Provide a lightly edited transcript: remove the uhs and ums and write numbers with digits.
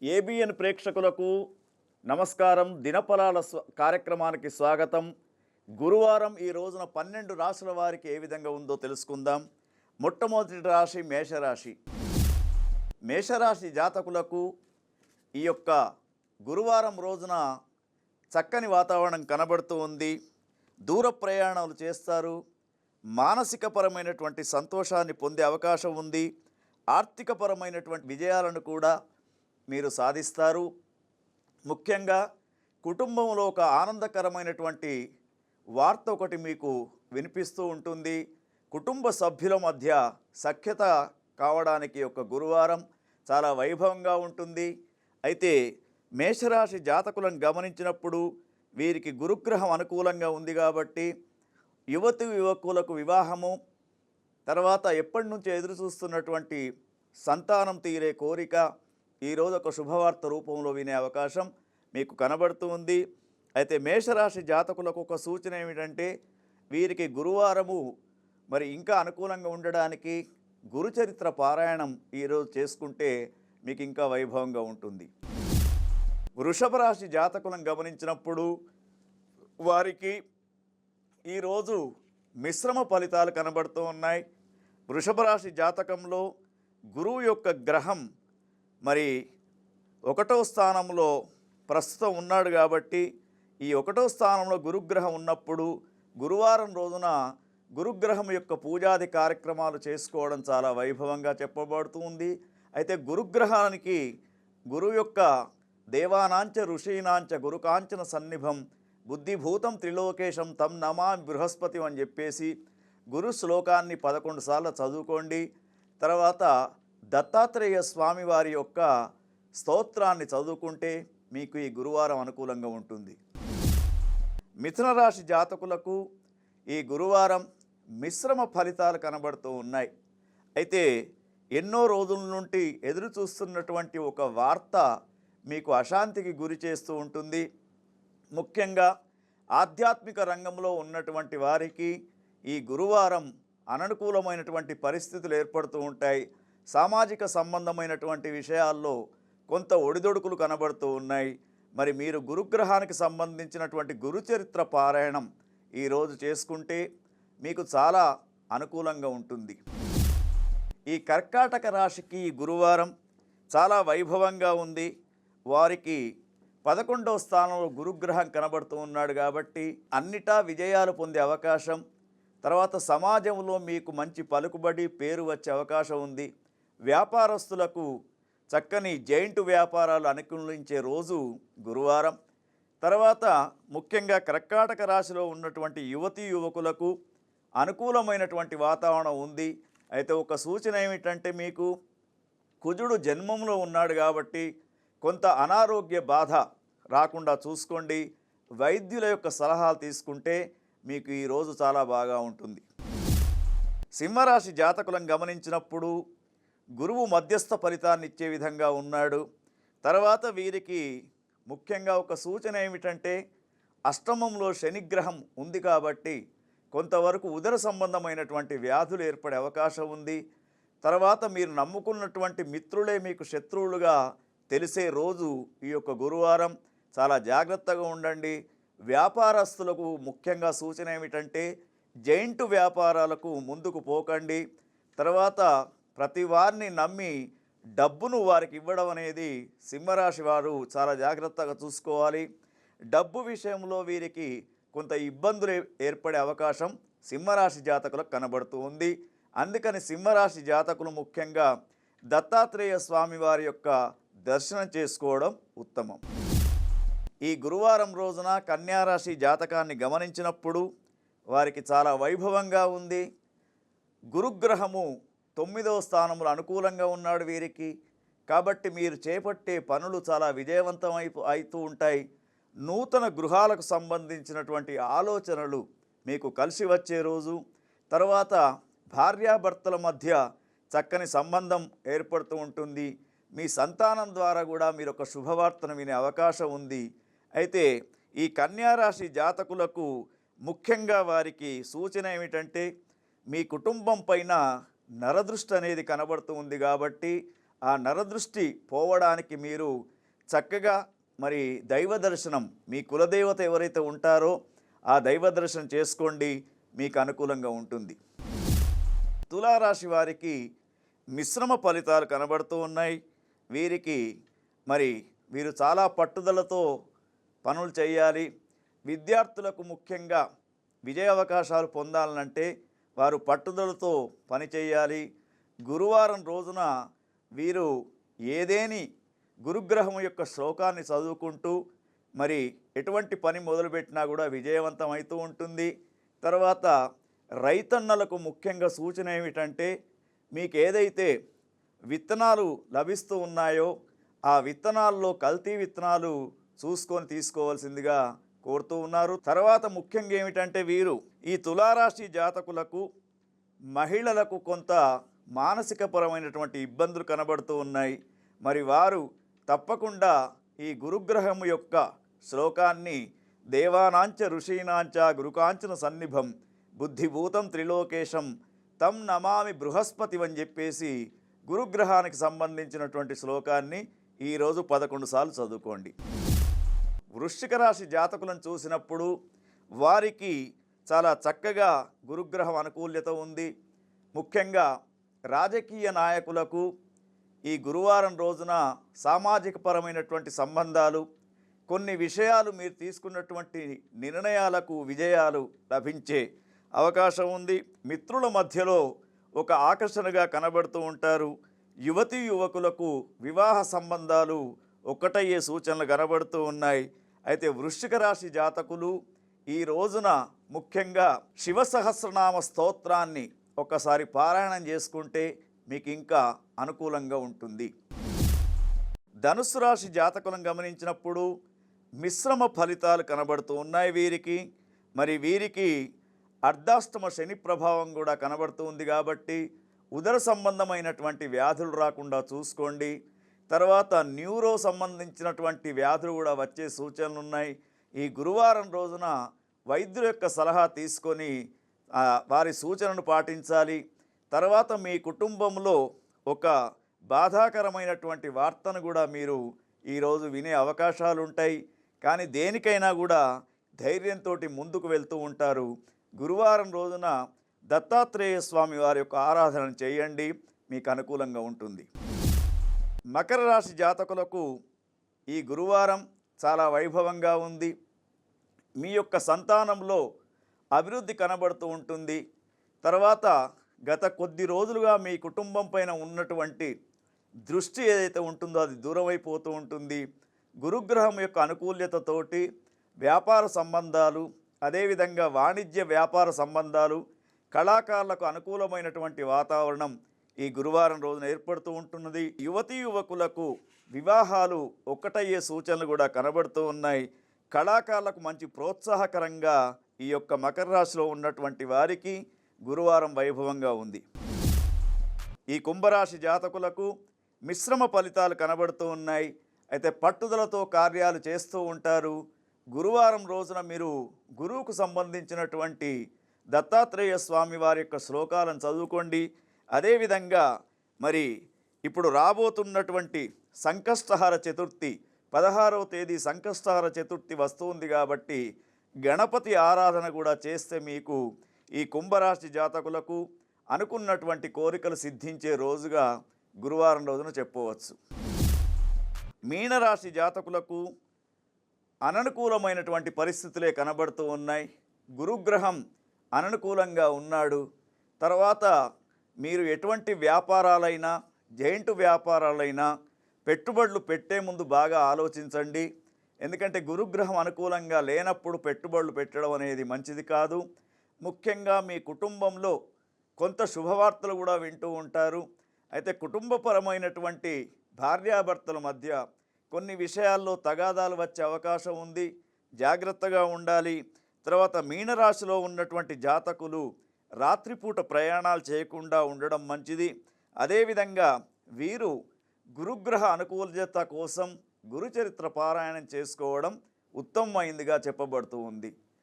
ABN ప్రేక్షకులకు నమస్కారం. దినఫలాల కార్యక్రమానికి స్వాగతం. గురువారం ఈ రోజున 12 రాశుల వారికి ఏ విధంగా ఉందో తెలుసుకుందాం. మొట్టమొదటి రాశి మేషరాశి. మేషరాశి జాతకులకు ఈ యొక్క గురువారం రోజున చక్కని వాతావరణం కనబడుతూ ఉంది. దూర ప్రయాణాలు చేస్తారు. మానసికపరమైనటువంటి సంతోషాన్ని పొందే అవకాశం ఉంది. ఆర్థికపరమైనటువంటి విజయాలను కూడా మీరు సాధిస్తారు. ముఖ్యంగా కుటుంబంలో ఒక ఆనందకరమైనటువంటి వార్త ఒకటి మీకు వినిపిస్తూ ఉంటుంది. కుటుంబ సభ్యుల మధ్య సఖ్యత కావడానికి ఒక గురువారం చాలా వైభవంగా ఉంటుంది. అయితే మేషరాశి జాతకులను గమనించినప్పుడు వీరికి గురుగ్రహం అనుకూలంగా ఉంది కాబట్టి యువతి యువకులకు వివాహము, తర్వాత ఎప్పటి నుంచో ఎదురు చూస్తున్నటువంటి సంతానం తీరే కోరిక ఈరోజు ఒక శుభవార్త రూపంలో వినే అవకాశం మీకు కనబడుతూ ఉంది. అయితే మేషరాశి జాతకులకు ఒక సూచన ఏమిటంటే వీరికి గురువారము మరి ఇంకా అనుకూలంగా ఉండడానికి గురుచరిత్ర పారాయణం ఈరోజు చేసుకుంటే మీకు ఇంకా వైభవంగా ఉంటుంది. వృషభ రాశి జాతకులను గమనించినప్పుడు వారికి ఈరోజు మిశ్రమ ఫలితాలు కనబడుతూ ఉన్నాయి. వృషభ రాశి జాతకంలో గురువు యొక్క గ్రహం మరి 1వ స్థానంలో ప్రస్తుతం ఉన్నాడు కాబట్టి ఈ 1వ స్థానంలో గురుగ్రహం ఉన్నప్పుడు గురువారం రోజున గురుగ్రహం యొక్క పూజాది కార్యక్రమాలు చేసుకోవడం చాలా వైభవంగా చెప్పబడుతూ ఉంది. అయితే గురుగ్రహానికి గురువు యొక్క దేవానాంచ ఋషీనాంచ గురుకాంచన సన్నిభం బుద్ధిభూతం త్రిలోకేశం తం నమా బృహస్పతి అని చెప్పేసి గురు శ్లోకాన్ని 11 సార్లు చదువుకోండి. తర్వాత దత్తాత్రేయ స్వామి వారి యొక్క స్తోత్రాన్ని చదువుకుంటే మీకు ఈ గురువారం అనుకూలంగా ఉంటుంది. మిథున రాశి జాతకులకు ఈ గురువారం మిశ్రమ ఫలితాలు కనబడుతూ ఉన్నాయి. అయితే ఎన్నో రోజుల నుండి ఎదురు చూస్తున్నటువంటి ఒక వార్త మీకు అశాంతికి గురి చేస్తూ ఉంటుంది. ముఖ్యంగా ఆధ్యాత్మిక రంగంలో ఉన్నటువంటి వారికి ఈ గురువారం అననుకూలమైనటువంటి పరిస్థితులు ఏర్పడుతూ ఉంటాయి. సామాజిక సంబంధమైనటువంటి విషయాల్లో కొంత ఒడిదొడుకులు కనబడుతూ ఉన్నాయి. మరి మీరు గురుగ్రహానికి సంబంధించినటువంటి గురుచరిత్ర పారాయణం ఈరోజు చేసుకుంటే మీకు చాలా అనుకూలంగా ఉంటుంది. ఈ కర్కాటక రాశికి ఈ గురువారం చాలా వైభవంగా ఉంది. వారికి 11వ స్థానంలో గురుగ్రహం కనబడుతూ ఉన్నాడు కాబట్టి అన్నిటా విజయాలు పొందే అవకాశం, తర్వాత సమాజంలో మీకు మంచి పలుకుబడి పేరు వచ్చే అవకాశం ఉంది. వ్యాపారస్తులకు చక్కని జైంటు వ్యాపారాలు అనుకూలించే రోజు గురువారం. తర్వాత ముఖ్యంగా కర్కాటక రాశిలో ఉన్నటువంటి యువతీ యువకులకు అనుకూలమైనటువంటి వాతావరణం ఉంది. అయితే ఒక సూచన ఏమిటంటే మీకు కుజుడు జన్మంలో ఉన్నాడు కాబట్టి కొంత అనారోగ్య బాధ రాకుండా చూసుకోండి. వైద్యుల యొక్క సలహాలు తీసుకుంటే మీకు ఈరోజు చాలా బాగా ఉంటుంది. సింహరాశి జాతకులను గమనించినప్పుడు గురువు మధ్యస్థ ఫలితాన్ని ఇచ్చే విధంగా ఉన్నాడు. తర్వాత వీరికి ముఖ్యంగా ఒక సూచన ఏమిటంటే అష్టమంలో శనిగ్రహం ఉంది కాబట్టి కొంతవరకు ఉదర సంబంధమైనటువంటి వ్యాధులు ఏర్పడే అవకాశం ఉంది. తర్వాత మీరు నమ్ముకున్నటువంటి మిత్రులే మీకు శత్రువులుగా తెలిసే రోజు ఈ యొక్క గురువారం. చాలా జాగ్రత్తగా ఉండండి. వ్యాపారస్తులకు ముఖ్యంగా సూచన ఏమిటంటే జైంటు వ్యాపారాలకు ముందుకు పోకండి. తర్వాత ప్రతి వారిని నమ్మి డబ్బును వారికి ఇవ్వడం అనేది సింహరాశి వారు చాలా జాగ్రత్తగా చూసుకోవాలి. డబ్బు విషయంలో వీరికి కొంత ఇబ్బందులు ఏర్పడే అవకాశం సింహరాశి జాతకులకు కనబడుతూ ఉంది. అందుకని సింహరాశి జాతకులు ముఖ్యంగా దత్తాత్రేయ స్వామి వారి యొక్క దర్శనం చేసుకోవడం ఉత్తమం. ఈ గురువారం రోజున కన్యారాశి జాతకాన్ని గమనించినప్పుడు వారికి చాలా వైభవంగా ఉంది. గురుగ్రహము 9వ స్థానంలో అనుకూలంగా ఉన్నాడు వీరికి. కాబట్టి మీరు చేపట్టే పనులు చాలా విజయవంతం అవుతూ ఉంటాయి. నూతన గృహాలకు సంబంధించినటువంటి ఆలోచనలు మీకు కలిసి వచ్చే రోజు. తర్వాత భార్యాభర్తల మధ్య చక్కని సంబంధం ఏర్పడుతూ ఉంటుంది. మీ సంతానం ద్వారా కూడా మీరు ఒక శుభవార్తను వినే అవకాశం ఉంది. అయితే ఈ కన్యారాశి జాతకులకు ముఖ్యంగా వారికి సూచన ఏమిటంటే మీ కుటుంబం పైన నరదృష్టి అనేది కనబడుతూ ఉంది కాబట్టి ఆ నరదృష్టి పోవడానికి మీరు చక్కగా మరి దైవ దర్శనం, మీ కులదేవత ఎవరైతే ఉంటారో ఆ దైవ దర్శనం చేసుకోండి, మీకు అనుకూలంగా ఉంటుంది. తులారాశి వారికి మిశ్రమ ఫలితాలు కనబడుతూ ఉన్నాయి. వీరికి మరి వీరు చాలా పట్టుదలతో పనులు చేయాలి. విద్యార్థులకు ముఖ్యంగా విజయ అవకాశాలు పొందాలంటే వారు పట్టుదలతో పని చేయాలి. గురువారం రోజున వీరు ఏదేని గురుగ్రహం యొక్క శ్లోకాన్ని చదువుకుంటూ మరి ఎటువంటి పని మొదలుపెట్టినా కూడా విజయవంతం అవుతూ ఉంటుంది. తర్వాత రైతన్నలకు ముఖ్యంగా సూచన ఏమిటంటే, మీకు ఏదైతే విత్తనాలు లభిస్తూ ఉన్నాయో ఆ విత్తనాల్లో కల్తీ విత్తనాలు చూసుకొని తీసుకోవాల్సిందిగా కోరుతూ ఉన్నారు. తర్వాత ముఖ్యంగా ఏమిటంటే, వీరు ఈ తులారాశి జాతకులకు మహిళలకు కొంత మానసికపరమైనటువంటి ఇబ్బందులు కనబడుతూ ఉన్నాయి. మరి వారు తప్పకుండా ఈ గురుగ్రహం యొక్క శ్లోకాన్ని దేవానాంచ ఋషీనాంచ గురుకాంచన సన్నిభం బుద్ధిభూతం త్రిలోకేశం తం నమామి బృహస్పతి అని చెప్పేసి గురుగ్రహానికి సంబంధించినటువంటి శ్లోకాన్ని ఈరోజు 11 సార్లు చదువుకోండి. వృశ్చిక రాశి జాతకులను చూసినప్పుడు వారికి చాలా చక్కగా గురుగ్రహం అనుకూల్యత ఉంది. ముఖ్యంగా రాజకీయ నాయకులకు ఈ గురువారం రోజున సామాజిక పరమైనటువంటి సంబంధాలు, కొన్ని విషయాలు మీరు తీసుకున్నటువంటి నిర్ణయాలకు విజయాలు లభించే అవకాశం ఉంది. మిత్రుల మధ్యలో ఒక ఆకర్షణగా కనబడుతూ ఉంటారు. యువతీ యువకులకు వివాహ సంబంధాలు ఒక్కటయ్యే సూచనలు కనబడుతూ ఉన్నాయి. అయితే వృశ్చిక రాశి జాతకులు ఈ రోజున ముఖ్యంగా శివ సహస్రనామ స్తోత్రాన్ని ఒక్కసారి పారాయణం చేసుకుంటే మీకు ఇంకా అనుకూలంగా ఉంటుంది. ధనుస్సు రాశి జాతకులను గమనించినప్పుడు మిశ్రమ ఫలితాలు కనబడుతూ ఉన్నాయి వీరికి. మరి వీరికి అర్ధాష్టమ శని ప్రభావం కూడా కనబడుతూ ఉంది కాబట్టి ఉదర సంబంధమైనటువంటి వ్యాధులు రాకుండా చూసుకోండి. తర్వాత న్యూరో సంబంధించినటువంటి వ్యాధులు కూడా వచ్చే సూచనలు ఉన్నాయి. ఈ గురువారం రోజున వైద్యుల యొక్క సలహా తీసుకొని వారి సూచనను పాటించాలి. తర్వాత మీ కుటుంబంలో ఒక బాధాకరమైనటువంటి వార్తను కూడా మీరు ఈరోజు వినే అవకాశాలు ఉంటాయి. కానీ దేనికైనా కూడా ధైర్యంతో ముందుకు వెళ్తూ ఉంటారు. గురువారం రోజున దత్తాత్రేయ స్వామి వారి యొక్క ఆరాధన చేయండి, మీకు అనుకూలంగా ఉంటుంది. మకర రాశి జాతకులకు ఈ గురువారం చాలా వైభవంగా ఉంది. మీ యొక్క సంతానంలో అభివృద్ధి కనబడుతూ ఉంటుంది. తర్వాత గత కొద్ది రోజులుగా మీ కుటుంబం పైన ఉన్నటువంటి దృష్టి ఏదైతే ఉంటుందో అది దూరమైపోతూ ఉంటుంది. గురుగ్రహం యొక్క అనుకూల్యతతోటి వ్యాపార సంబంధాలు, అదేవిధంగా వాణిజ్య వ్యాపార సంబంధాలు, కళాకారులకు అనుకూలమైనటువంటి వాతావరణం ఈ గురువారం రోజున ఏర్పడుతూ ఉంటున్నది. యువతీ యువకులకు వివాహాలు ఒక్కటయ్యే సూచనలు కూడా కనబడుతూ ఉన్నాయి. కళాకారులకు మంచి ప్రోత్సాహకరంగా ఈ యొక్క మకర రాశిలో ఉన్నటువంటి వారికి గురువారం వైభవంగా ఉంది. ఈ కుంభరాశి జాతకులకు మిశ్రమ ఫలితాలు కనబడుతూ ఉన్నాయి. అయితే పట్టుదలతో కార్యాలు చేస్తూ ఉంటారు. గురువారం రోజున మీరు గురువుకు సంబంధించినటువంటి దత్తాత్రేయ స్వామి వారి యొక్క శ్లోకాలను చదువుకోండి. అదేవిధంగా మరి ఇప్పుడు రాబోతున్నటువంటి సంకష్టహర చతుర్థి 16వ తేదీ సంకష్టహర చతుర్థి వస్తుంది కాబట్టి గణపతి ఆరాధన కూడా చేస్తే మీకు ఈ కుంభరాశి జాతకులకు అనుకున్నటువంటి కోరికలు సిద్ధించే రోజుగా గురువారం రోజున చెప్పవచ్చు. మీనరాశి జాతకులకు అననుకూలమైనటువంటి పరిస్థితులే కనబడుతూ ఉన్నాయి. గురుగ్రహం అననుకూలంగా ఉన్నాడు. తర్వాత మీరు ఎటువంటి వ్యాపారాలైనా, జైంటు వ్యాపారాలైనా పెట్టుబడులు పెట్టే ముందు బాగా ఆలోచించండి. ఎందుకంటే గురుగ్రహం అనుకూలంగా లేనప్పుడు పెట్టుబడులు పెట్టడం అనేది మంచిది కాదు. ముఖ్యంగా మీ కుటుంబంలో కొంత శుభవార్తలు కూడా వింటూ ఉంటారు. అయితే కుటుంబపరమైనటువంటి భార్యాభర్తల మధ్య కొన్ని విషయాల్లో తగాదాలు వచ్చే అవకాశం ఉంది, జాగ్రత్తగా ఉండాలి. తర్వాత మీనరాశిలో ఉన్నటువంటి జాతకులు రాత్రిపూట ప్రయాణాలు చేయకుండా ఉండడం మంచిది. అదేవిధంగా వీరు గురుగ్రహ అనుకూలత కోసం గురుచరిత్ర పారాయణం చేసుకోవడం ఉత్తమమైందిగా చెప్పబడుతూ ఉంది.